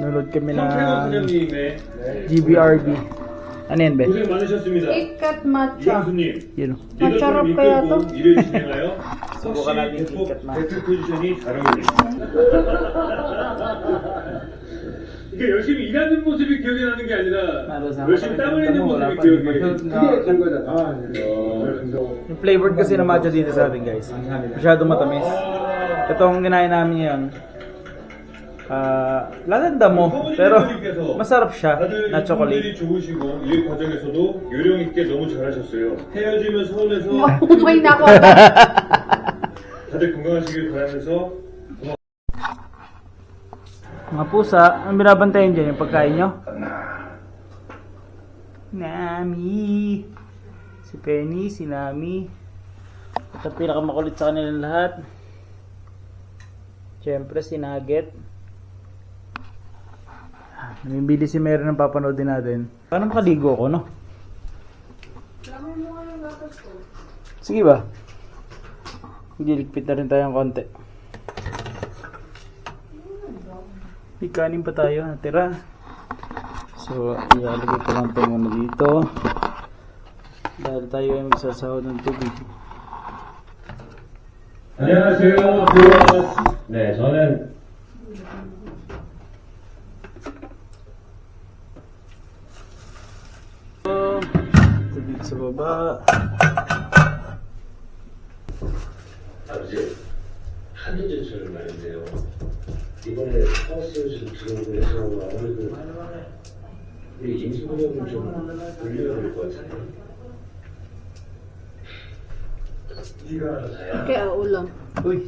Nanood kami ng 사장님의 GBRB. Ano yan, Ben? 고생 많으셨습니다. KitKat matcha. 이광수님, Yun. Masarap 리더십을 kaya 이끌고 to? 일을 진행하여 수고가 나긴 확실히 KitKat 맛. 대표 포지션이 잘 어울립니다. 이게 열심히 일하는 모습이 기억이 나는 게 아니라 열심히 땀 흘리는 모습이 기억이 Yung flavored kasi na matcha dito sa atin, guys. Masyado matamis. Ito ang ginain namin ngayon. Lalanda mo, pero masarap siya na 다들 chocolate. 인품들이 좋으시고 일 과정에서도 요령 있게 너무 잘하셨어요. 헤어지면 서운해서 Umay na ako. 다들 건강하시길 바라면서 Mga pusa, ang binabantayan dyan yung pagkain nyo? Nami. Si Penny, si Nami. At ang pinakamakulit sa kanilang lahat. Siyempre si Nugget. Namibili si Mary ng papanood din natin. Paano makaligo ako, no? Sige ba? Giligpit na rin tayong konti. May kanin pa tayo natira. So, ilalagay ko lang tayo muna dito. Dahil tayo ay magsasahod ng tubig. 안녕하세요. 뷰어스. 네, 저는 Tubig sa baba. 아버지, 한주 전철 말인데요. 이번에 하우스 들어오고 해서 아무래도 우리 임시보험을 좀 올려야 될 것 같은데. 네가 알아서 해야. Kaya ulam. Uy!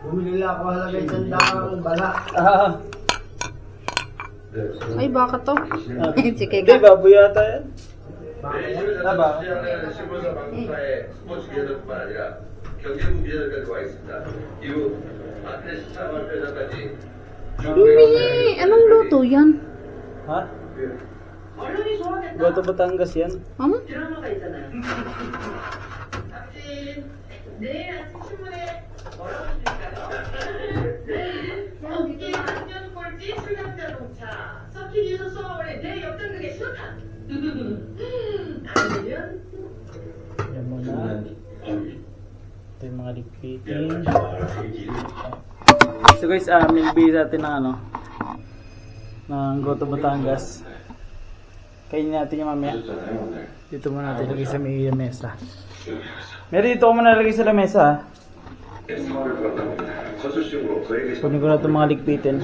Bumili lang ako halagay sandang bala. 네, Ay, baka to. Sige Hindi, ka. baboy yata yan. 봐. 신문사 방송사의 스포츠 기자들뿐만 아니라 경제부 기자들까지 와 있습니다. 이후 안내 시차 발표자까지 Umi, anong luto yan? Ha? Goto Batangas yan. Ano? 드라마가 있잖아요. 당신 내일 아침 신문에 뭐라고 쓸까요? 어깨 안전 꼴찌 출장 자동차 서킷에서 쏘아올린 내 역전극의 신호탄. 안 되면 Yan muna. Ito yung mga liquiting. So guys, milbay natin ng ano, ng Goto Batangas. Kainin natin yung mamaya. Dito muna natin lagay sa may lamesa. Meron dito ko muna lagay sa lamesa, ha. 선수식으로 저에게 Kunin ko na itong mga ligpitin.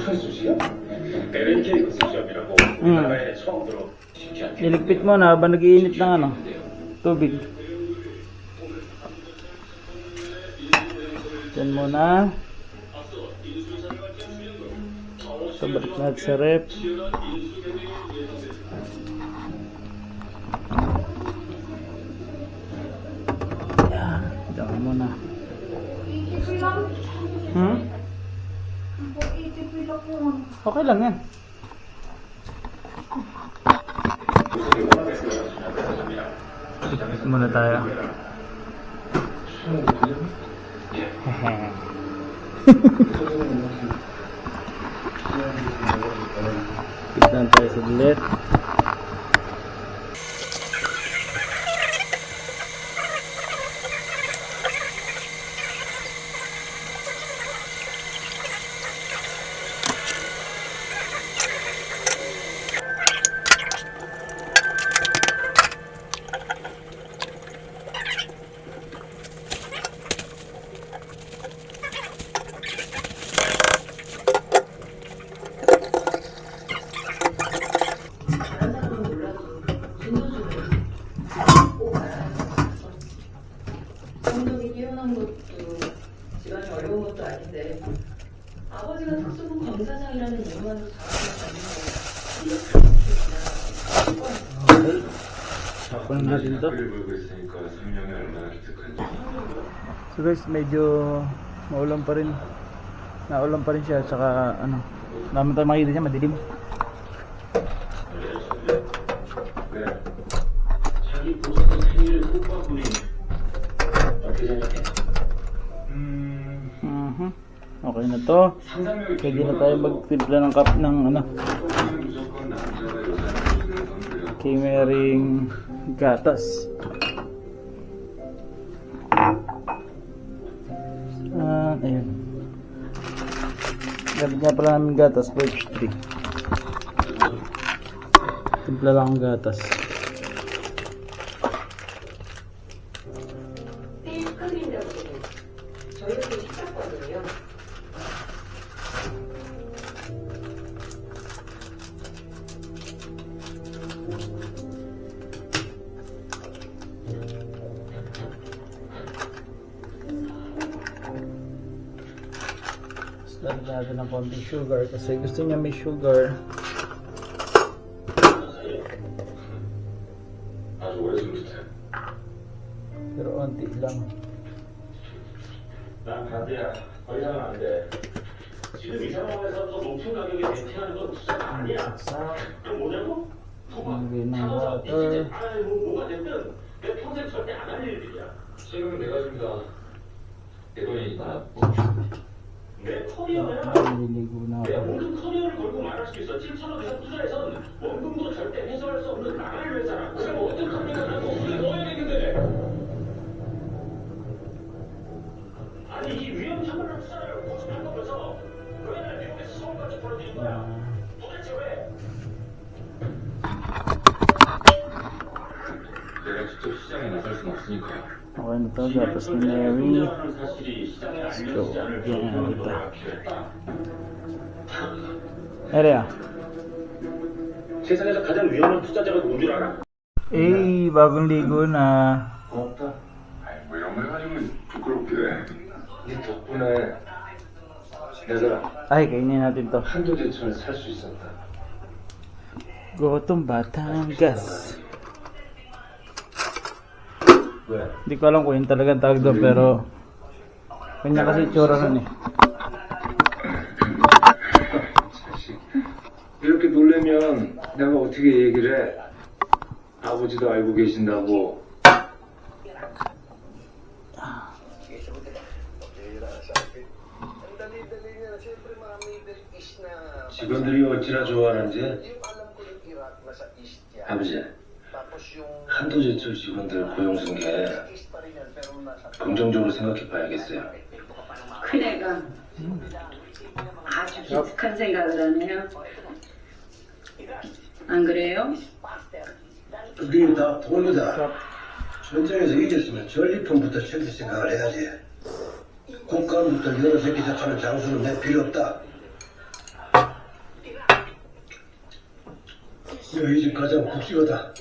LNK 선수시험이라고 우리나라에 처음 들어 쉽지 않게 Iligpit mo na habang nag-iinit ng ano, tubig. Yan muna. So, balik natin sa rep. Yan. Diyan muna. Okay lang yan. Iligpit muna tayo. Tignan tayo sa bilet. 경력이 뛰어난 것도 집안이 어려운 것도 아닌데 아버지가 특수부 검사장이라는 이유만으로 잘하는 Tapon natin to. 불고 있으니까 생명이 얼마나 기특한지. So guys, medyo maulan pa rin. Naulan pa rin siya. Tsaka ano, naman tayo makikita niya, madilim. 네. 자기 보석 생일을 꽃바구니 어떻게 생각해? Mhm. Okay na to. Pwede na tayo magtimpla ng cup ng ano. Kimmering gatas. Ayun. Gamit nga pala namin gatas, birch tree. Timpla lang ang gatas. 저희도 시켰거든요. Lagyan natin ng konting sugar kasi gusto niya may sugar. 아주 오래전부터 Pero onti lang. 난 반대야. 더 이상은 안 돼. 지금 이 상황에서 더 높은 가격에 렌팅하는 건 투자가 아니야. 싹. 그럼 뭐냐고? Lagyan ng 사고가 water. 삐지든 뭐가 됐든 내 평생 절대 안 할 일들이야. 지금은 내가 준다. 내 돈이니까. 내 커리어야. Naliligo na 내가 ako. 모든 커리어를 걸고 말할 수 있어. 7천억 이상 투자해선 원금도 절대 해소할 수 없는 나라를 위해서라. 그럼 어떡합니까? 나도 어떻게 넣어야겠는데. 아니 이 위험천만한 투자를 고집한 거면서 왜 날 미국에서 서울까지 보내주는 거야? 도대체 왜? 내가 직접 시장에 나설 순 없으니까. Okay na to. Tapos ni Mary. 사실이 시장에 알려지지 So, 않을 yan na 정도로 ito. 필요했다. Area. 세상에서 가장 위험한 투자자가 누군 줄 알아? Eh, bagong ligo na. 고맙다. 뭐 이런 말 가지고는 부끄럽게 해. 네 덕분에 내가 Ay, kainin natin to. 한도 제철 살 수 있었다. Gotong Batangas. 왜? Hindi ko alam kung yun talagang tawag doon, pero kanya kasi itsura nun eh. 이렇게 놀래면 내가 어떻게 얘기를 해? 아버지도 알고 계신다고. 직원들이 어찌나 좋아하는지. 아버지, 한도제철 직원들 고용 승계 긍정적으로 생각해 봐야겠어요. 큰애가 아주 기특한 생각을 하네요. 안 그래요? 그게 다 돈이다. 전쟁에서 이겼으면 전리품부터 챙길 생각을 해야지. 국가부터 여러 새끼 자체는 장수는 내 필요 없다. 너희 집 가장 국시거다.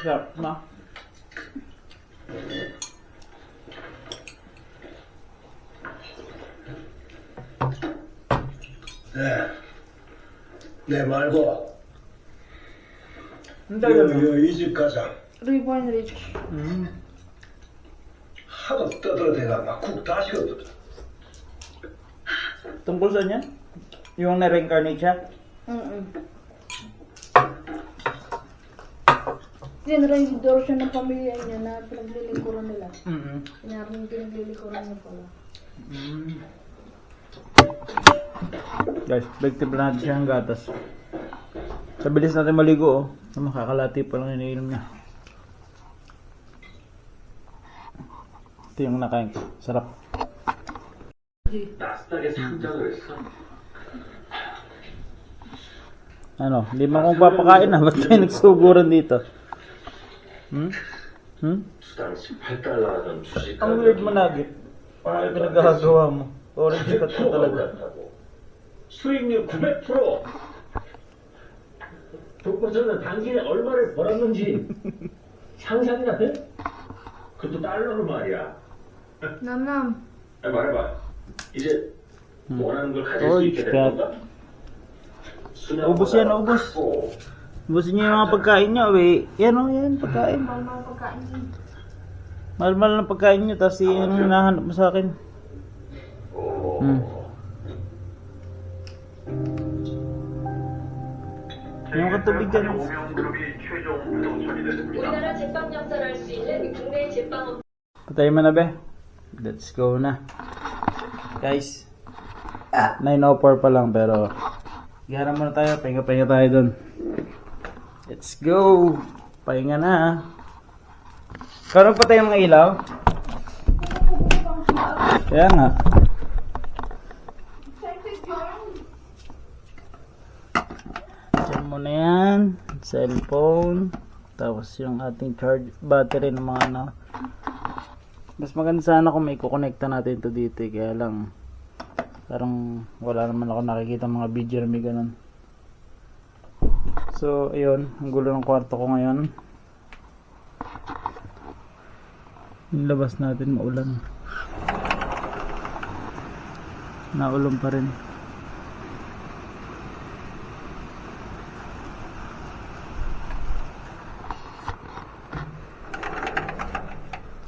Sarap na. 내 말고 Ang tagal 이 집 가장 Reborn Rich. 하도 떠들어대가 막 국 다 식었다. Tungkol saan yan? Yung na-reincarnate siya? Dinarayin daw siya ng pamilya niya na pinaglilingkuran nila. Mm-hmm. Sinabing pinaglilingkuran niya pala. Guys, bigtip natin siya ng gatas. Sa bilis natin maligo, oh. Makakalati pa lang iniinom niya. Ito yung nakain ko. Sarap. 나스닥에 상장을 했어. Ano, hindi mo akong papakain na. Ba't kayo nagsuguran dito? 주당 18달러라던 주식 Ang weird mo nagit. Ano yung pinagagawa mo? Orange cut ka talaga. 수익률 900%. 독보서는 당신이 얼마를 벌었는지 상상이나 돼? 그것도 달러로 말이야. Nam-nam. 말해봐. 이제 원하는 걸 가질 수 있게 되는 건가? Ubus yan, ubus. Ubusin niyo yung mga pagkain niyo, eh. Yan o, yan, pagkain. Mahal pagkain niya. Mahal-mahal ng pagkain niyo, tapos yung hinahanap mo sa akin. Yung katubig yan. 우리나라 제빵 역사를 할 수 있는 국내 제빵업 Patay mo na, be. Let's go na. Guys, 9:04 pa lang pero gihara muna tayo. Pahinga-pahinga tayo dun. Let's go. Pahinga na. Karoon pa tayo mga ilaw? Kaya nga. Diyan mo na yan. Cellphone. Tapos yung ating charge battery ng mga ano. Mas maganda sana kung may kukonekta natin to dito. Kaya lang parang wala naman ako nakikita mga video na may ganun. So ayun. Ang gulo ng kwarto ko ngayon. Yung labas natin maulan. Naulan pa rin.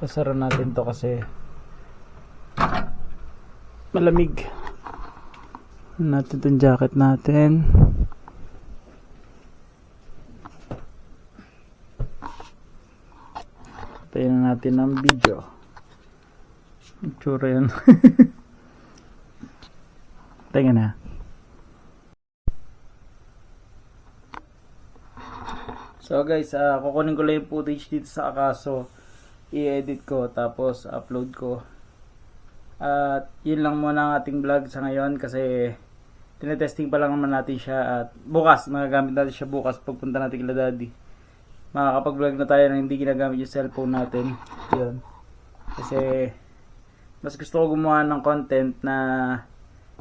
Sasara natin to kasi malamig. Natin itong jacket natin. Patayin na natin ang video. Ang tsura yan. Tingnan na. So guys, kukunin ko lang yung footage dito sa Akaso. I-edit ko tapos upload ko. At yun lang muna ang ating vlog sa ngayon kasi tinetesting pa lang naman natin siya at bukas, magagamit natin siya bukas pagpunta natin kila daddy. Makakapag-vlog na tayo na hindi ginagamit yung cellphone natin. Yun. Kasi mas gusto ko gumawa ng content na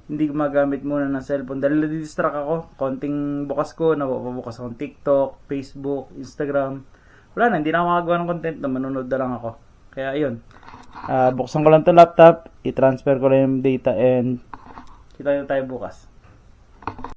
hindi gumagamit muna ng cellphone dahil nadidistract ako. Konting bukas ko, napapabukas akong TikTok, Facebook, Instagram. Wala na, hindi na ako makagawa ng content na manonood na lang ako. Kaya ayun, buksan ko lang itong laptop, i-transfer ko lang yung data and kita tayo bukas.